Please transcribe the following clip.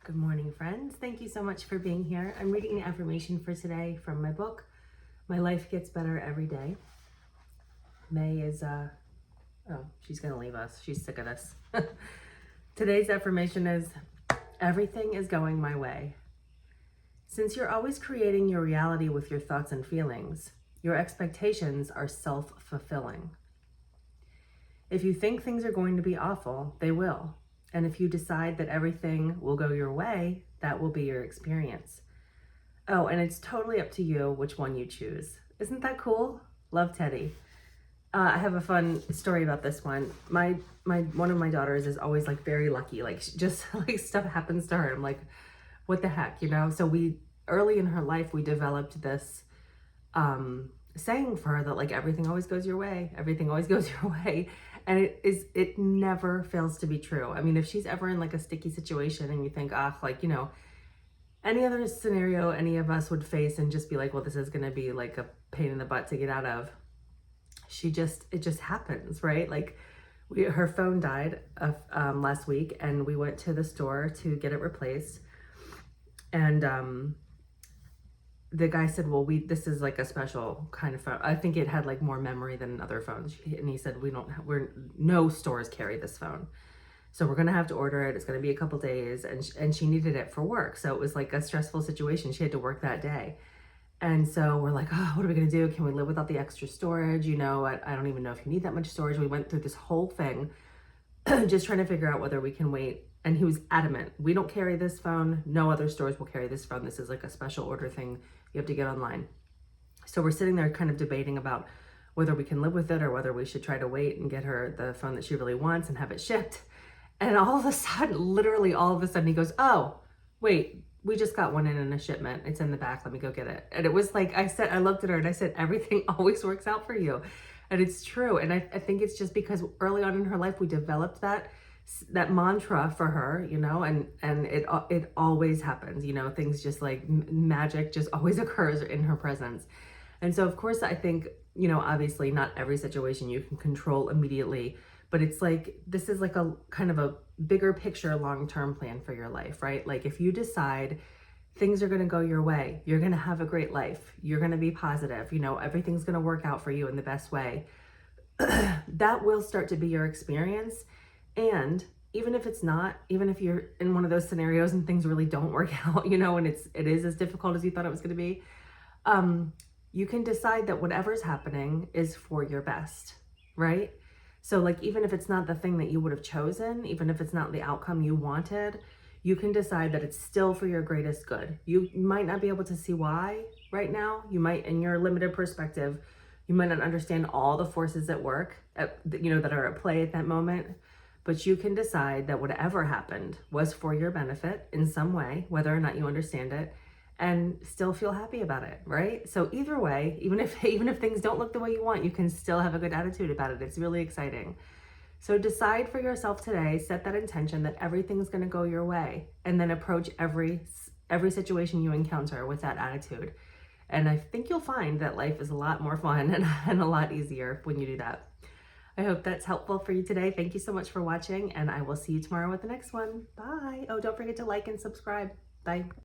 Good morning, friends. Thank you so much for being here. I'm reading the affirmation for today from my book, My Life Gets Better Every Day. May is, oh, she's going to leave us. She's sick of this. Today's affirmation is, everything is going my way. Since you're always creating your reality with your thoughts and feelings, your expectations are self-fulfilling. If you think things are going to be awful, they will. And if you decide that everything will go your way, that will be your experience. Oh, and it's totally up to you which one you choose. Isn't that cool? Love, Teddy. I have a fun story about this one. One of my daughters is always like very lucky. Like just like stuff happens to her. I'm like, what the heck, you know? So early in her life, we developed this saying for her that like everything always goes your way. Everything always goes your way. And it never fails to be true. I mean, if she's ever in like a sticky situation and you think, like, you know, any other scenario any of us would face and just be like, well, this is going to be like a pain in the butt to get out of. It just happens, right? Like her phone died last week and we went to the store to get it replaced. And, the guy said, well, this is like a special kind of phone. I think it had like more memory than other phones. And he said, no stores carry this phone. So we're going to have to order it. It's going to be a couple days. And she needed it for work. So it was like a stressful situation. She had to work that day. And so we're like, oh, what are we going to do? Can we live without the extra storage? You know, I don't even know if you need that much storage. We went through this whole thing, just trying to figure out whether we can wait. And he was adamant. We don't carry this phone. No other stores will carry this phone. This is like a special order thing you have to get online. So we're sitting there kind of debating about whether we can live with it or whether we should try to wait and get her the phone that she really wants and have it shipped. And all of a sudden, literally all of a sudden, he goes, oh, wait, we just got one in a shipment. It's in the back. Let me go get it. And it was like, I looked at her and I said, everything always works out for you. And it's true. And I think it's just because early on in her life, we developed that mantra for her, you know, and it always happens, you know, things just like magic just always occurs in her presence. And so, of course, I think, you know, obviously not every situation you can control immediately, but it's like, this is like a kind of a bigger picture, long-term plan for your life, right? Like if you decide things are going to go your way, you're going to have a great life, you're going to be positive, you know, everything's going to work out for you in the best way. That will start to be your experience. And even if it's not, even if you're in one of those scenarios and things really don't work out, you know, and it is as difficult as you thought it was going to be, you can decide that whatever's happening is for your best, right? So like, even if it's not the thing that you would have chosen, even if it's not the outcome you wanted, you can decide that it's still for your greatest good. You might not be able to see why right now. You might, in your limited perspective, you might not understand all the forces at work, you know, that are at play at that moment. But you can decide that whatever happened was for your benefit in some way, whether or not you understand it, and still feel happy about it, right? So either way, even if things don't look the way you want, you can still have a good attitude about it. It's really exciting. So decide for yourself today, set that intention that everything's going to go your way, and then approach every situation you encounter with that attitude. And I think you'll find that life is a lot more fun and a lot easier when you do that. I hope that's helpful for you today. Thank you so much for watching, and I will see you tomorrow with the next one. Bye. Oh, don't forget to like and subscribe. Bye.